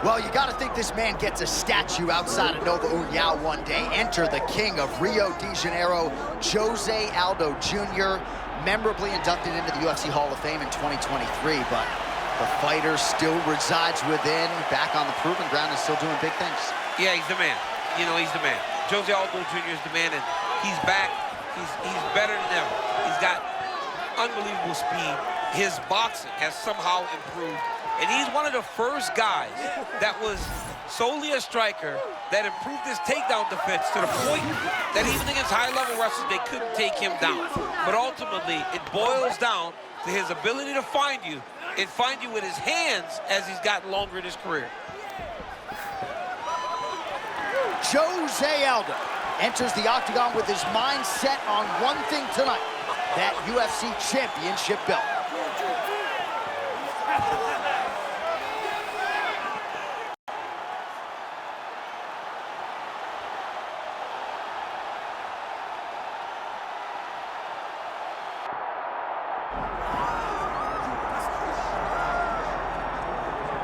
Well, you got to think this man gets a statue outside of Nova União one day. Enter the king of Rio de Janeiro, Jose Aldo Jr., memorably inducted into the UFC Hall of Fame in 2023, but the fighter still resides within, back on the proving ground, and still doing big things. Yeah, he's the man. You know, he's the man. Jose Aldo Jr. is the man, and he's back. He's better than ever. He's got unbelievable speed. His boxing has somehow improved. And he's one of the first guys that was solely a striker that improved his takedown defense to the point that even against high-level wrestlers, they couldn't take him down. But ultimately, it boils down to his ability to find you and find you with his hands as he's gotten longer in his career. Jose Aldo enters the octagon with his mind set on one thing tonight, that UFC championship belt.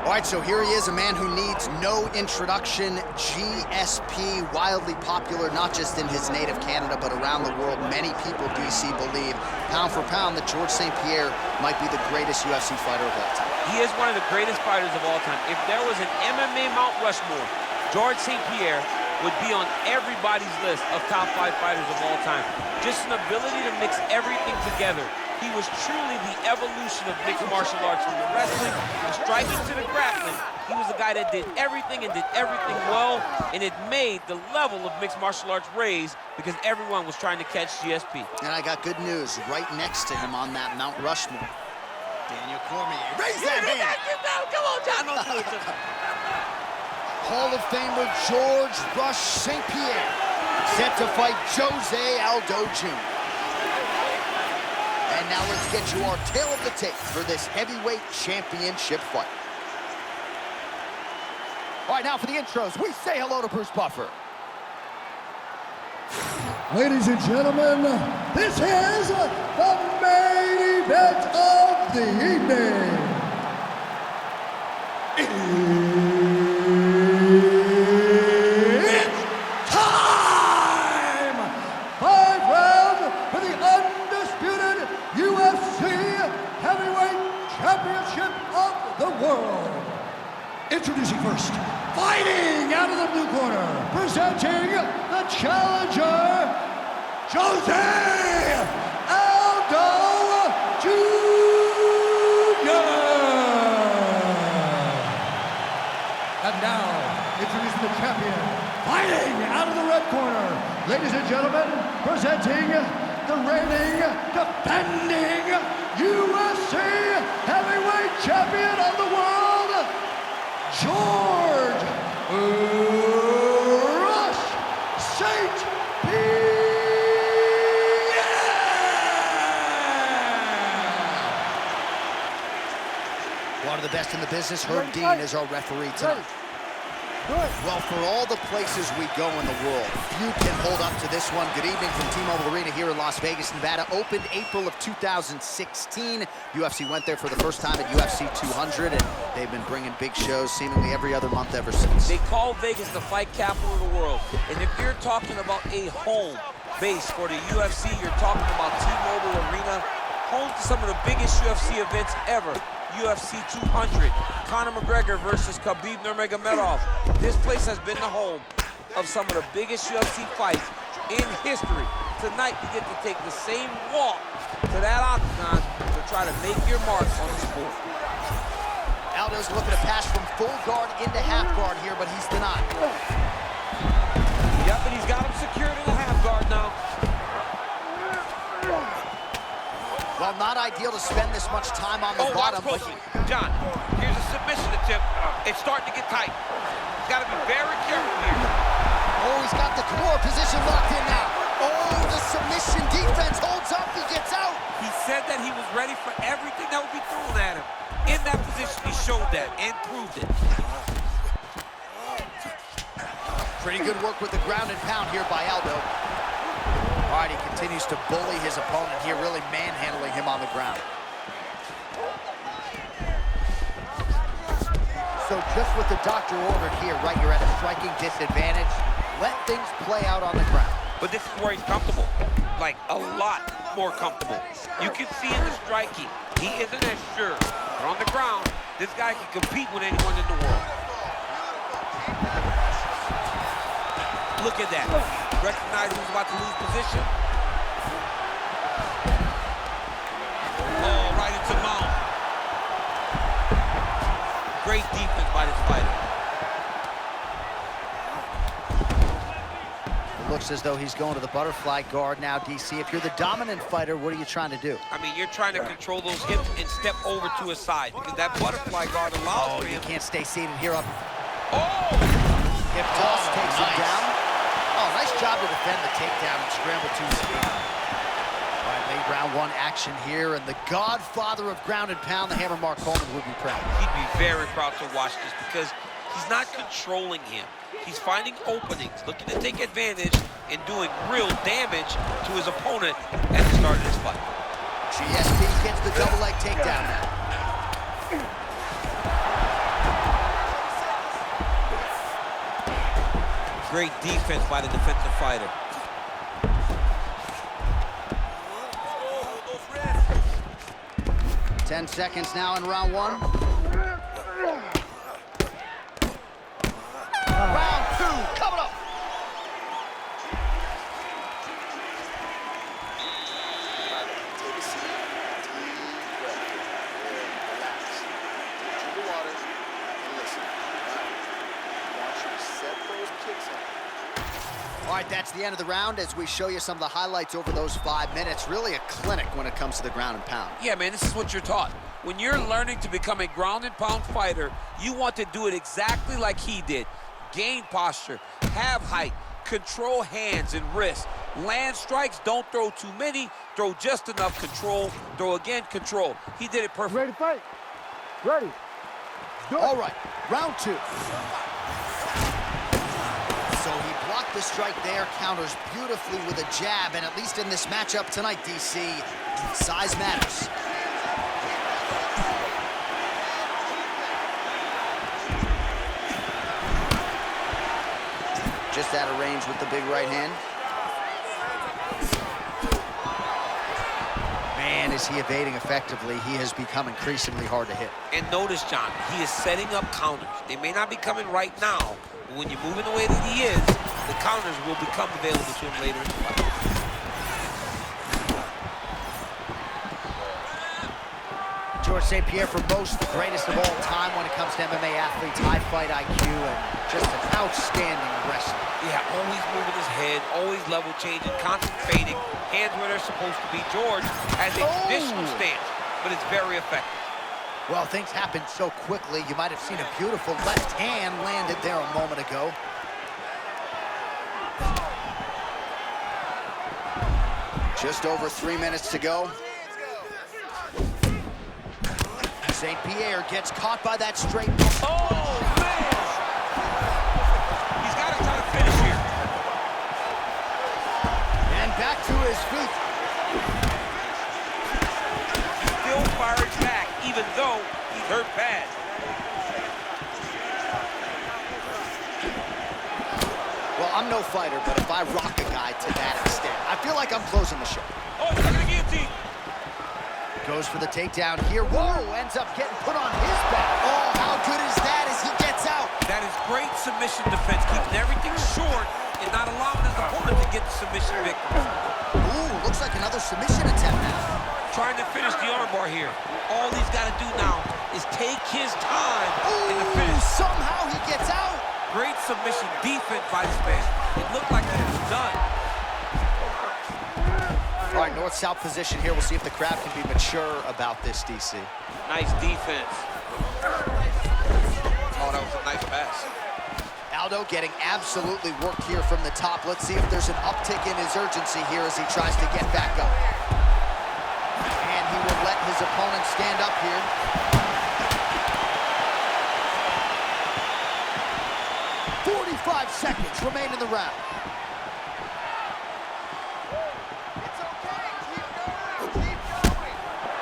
All right, so here he is, a man who needs no introduction. GSP, wildly popular, not just in his native Canada, but around the world. Many people, DC, believe, pound for pound, that George St-Pierre might be the greatest UFC fighter of all time. He is one of the greatest fighters of all time. If there was an MMA Mount Rushmore, George St-Pierre would be on everybody's list of top 5 fighters of all time. Just an ability to mix everything together. He was truly the evolution of mixed martial arts, from the wrestling, the striking to the grappling. He was a guy that did everything and did everything well, and it made the level of mixed martial arts raise because everyone was trying to catch GSP. And I got good news. Right next to him on that Mount Rushmore, Daniel Cormier. Raise that hand! Come on, John. Don't do it to me. Hall of Famer George Rush St-Pierre, set to fight Jose Aldo Jr. And now let's get you our tail of the tape for this heavyweight championship fight. All right, now for the intros, we say hello to Bruce Buffer. Ladies and gentlemen, this is the main event of the evening. It's time! 5 rounds for the undisputed UFC Heavyweight Championship of the world. Introducing first, fighting out of the blue corner, presenting the challenger, Jose Aldo Jr. And now, introducing the champion, fighting out of the red corner, ladies and gentlemen, presenting the reigning, defending UFC Heavyweight Champion of the world, George Rush St-Pierre! One of the best in the business, Herb Dean, is our referee tonight. Well, for all the places we go in the world, few can hold up to this one. Good evening from T-Mobile Arena here in Las Vegas, Nevada. Opened April of 2016. UFC went there for the first time at UFC 200, and they've been bringing big shows seemingly every other month ever since. They call Vegas the fight capital of the world. And if you're talking about a home base for the UFC, you're talking about T-Mobile Arena, home to some of the biggest UFC events ever. UFC 200, Conor McGregor versus Khabib Nurmagomedov. This place has been the home of some of the biggest UFC fights in history. Tonight, you get to take the same walk to that octagon to try to make your mark on the sport. Aldo's looking to pass from full guard into half guard here, but he's denied. Yep, and he's got him secured in the half guard now. Well, not ideal to spend this much time on the bottom. But John, here's a submission attempt. It's starting to get tight. He's got to be very careful here. Oh, he's got the Kimura position locked in now. Oh, the submission defense holds up. He gets out. He said that he was ready for everything that would be thrown at him. In that position, he showed that and proved it. Pretty good work with the ground and pound here by Aldo. All right, he continues to bully his opponent here, really manhandling him on the ground. So just what the doctor ordered here, right? You're at a striking disadvantage. Let things play out on the ground. But this is where he's comfortable, like a lot more comfortable. You can see in the striking, he isn't as sure. But on the ground, this guy can compete with anyone in the world. Look at that. Recognize who's about to lose position. Oh, right into mount. Great defense by this fighter. It looks as though he's going to the butterfly guard now, DC. If you're the dominant fighter, what are you trying to do? I mean, you're trying to control those hips and step over to his side because that butterfly guard allows for him. You can't stay seated here up. Oh! Hip toss takes him down. Oh, nice job to defend the takedown and scramble to his feet. All right, late round one action here, and the godfather of ground and pound, the Hammer Mark Coleman, would be proud. He'd be very proud to watch this because he's not controlling him. He's finding openings, looking to take advantage and doing real damage to his opponent at the start of this fight. GSP gets the double leg takedown now. Great defense by the defensive fighter. Ten seconds now in round one. Round two, coming up. Take a seat, deep breath, relax, drink your water, and listen. I want you to set those kicks up. All right, that's the end of the round as we show you some of the highlights over those 5 minutes. Really a clinic when it comes to the ground and pound. Yeah, man, this is what you're taught. When you're learning to become a ground and pound fighter, you want to do it exactly like he did. Gain posture, have height, control hands and wrists. Land strikes, don't throw too many, throw just enough, control, throw again, control. He did it perfectly. Ready to fight? Ready. All right, round two. So he blocked the strike there, counters beautifully with a jab, and at least in this matchup tonight, DC, size matters. Just out of range with the big right hand. Man, is he evading effectively. He has become increasingly hard to hit. And notice, John, he is setting up counters. They may not be coming right now, but when you're moving the way that he is, the counters will become available to him later in the fight. George St-Pierre, for most, the greatest of all time when it comes to MMA athletes, high fight IQ, and just an outstanding wrestler. Yeah, always moving his head, always level changing, concentrating, hands where they're supposed to be. George has a traditional stance, but it's very effective. Well, things happen so quickly. You might have seen a beautiful left hand landed there a moment ago. Just over 3 minutes to go. St-Pierre gets caught by that straight. Oh, man! He's got to try to finish here. And back to his feet. He still fires back, even though he's hurt bad. Well, I'm no fighter, but if I rock a guy to that extent, I feel like I'm closing the show. Oh, he's taking a guillotine. Goes for the takedown here. Whoa, ends up getting put on his back. Oh, how good is that as he gets out? That is great submission defense, keeping everything short and not allowing his opponent to get the submission victory. Ooh, looks like another submission attempt now. Trying to finish the armbar here. All he's got to do now is take his time in the finish. Somehow he gets out. Great submission defense by this man. It looked like it was done. All right, north-south position here. We'll see if the crowd can be mature about this, DC. Nice defense. Oh, that was a nice pass. Aldo getting absolutely worked here from the top. Let's see if there's an uptick in his urgency here as he tries to get back up. And he will let his opponent stand up here. "45 seconds remain in the round.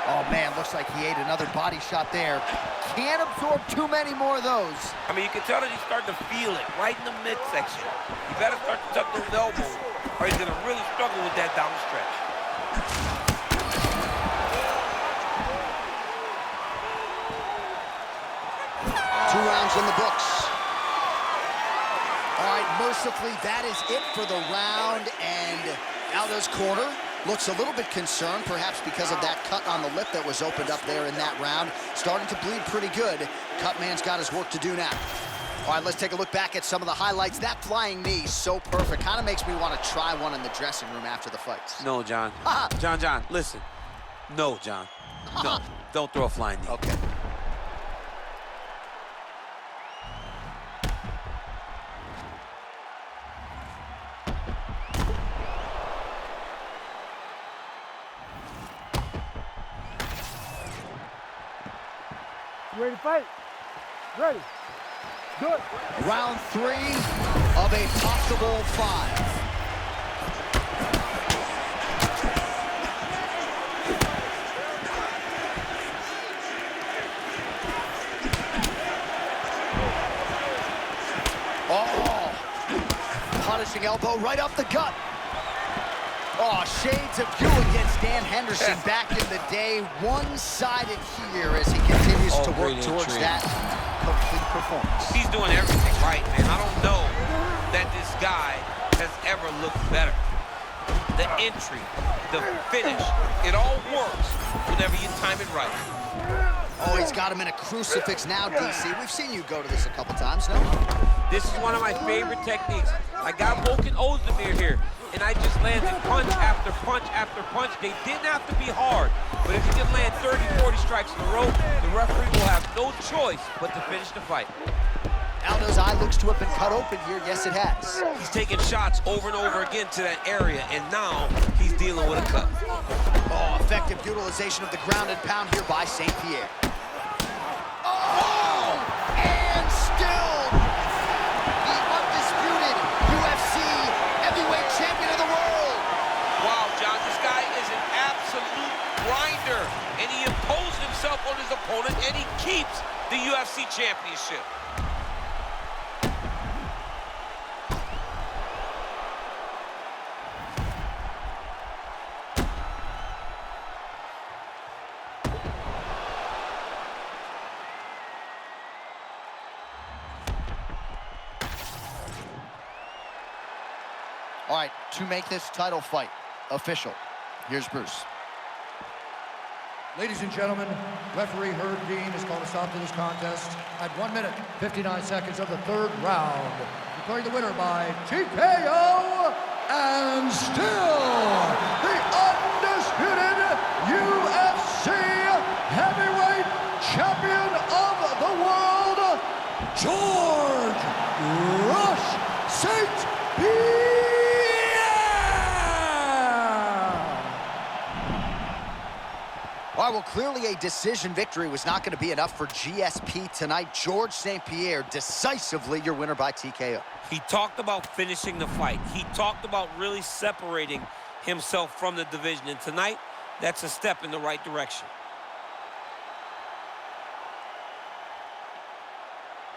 Oh, man, looks like he ate another body shot there. Can't absorb too many more of those. I mean, you can tell that he's starting to feel it right in the midsection. You better start to tuck those elbows, or he's going to really struggle with that down the stretch. 2 rounds in the books. All right, mercifully, that is it for the round, and Aldo's corner looks a little bit concerned, perhaps because of that cut on the lip that was opened up there in that round. Starting to bleed pretty good. Cutman's got his work to do now. All right, let's take a look back at some of the highlights. That flying knee, so perfect. Kind of makes me want to try one in the dressing room after the fights. No, John. John, listen. No, John. No, don't throw a flying knee. Okay. Ready to fight? Ready. Good. Round 3 of a possible 5. Oh, punishing elbow right up the gut. Oh, shades of you against Dan Henderson back in the day. One-sided here as he continues to work towards that complete performance. He's doing everything right, man. I don't know that this guy has ever looked better. The entry, the finish, it all works whenever you time it right. Oh, he's got him in a crucifix now, DC. We've seen you go to this a couple times, no? This is one of my favorite techniques. I got Volkan Ozdemir here, and I just landed punch after punch after punch. They didn't have to be hard, but if you can land 30, 40 strikes in a row, the referee will have no choice but to finish the fight. Aldo's eye looks to have been cut open here. Yes, it has. He's taking shots over and over again to that area, and now he's dealing with a cut. Oh, effective utilization of the ground and pound here by St-Pierre. Oh, and still the undisputed UFC heavyweight champion of the world. Wow, John, this guy is an absolute grinder, and he imposed himself on his opponent, and he keeps the UFC championship. All right, to make this title fight official, here's Bruce. Ladies and gentlemen, referee Herb Dean has called a stop to this contest at 1 minute, 59 seconds of the 3rd round. Declaring the winner by TKO and still the undisputed UFC heavyweight champion of the world, George Rush St-Pierre. All right, well, clearly a decision victory was not going to be enough for GSP tonight. George St-Pierre, decisively your winner by TKO. He talked about finishing the fight. He talked about really separating himself from the division. And tonight, that's a step in the right direction.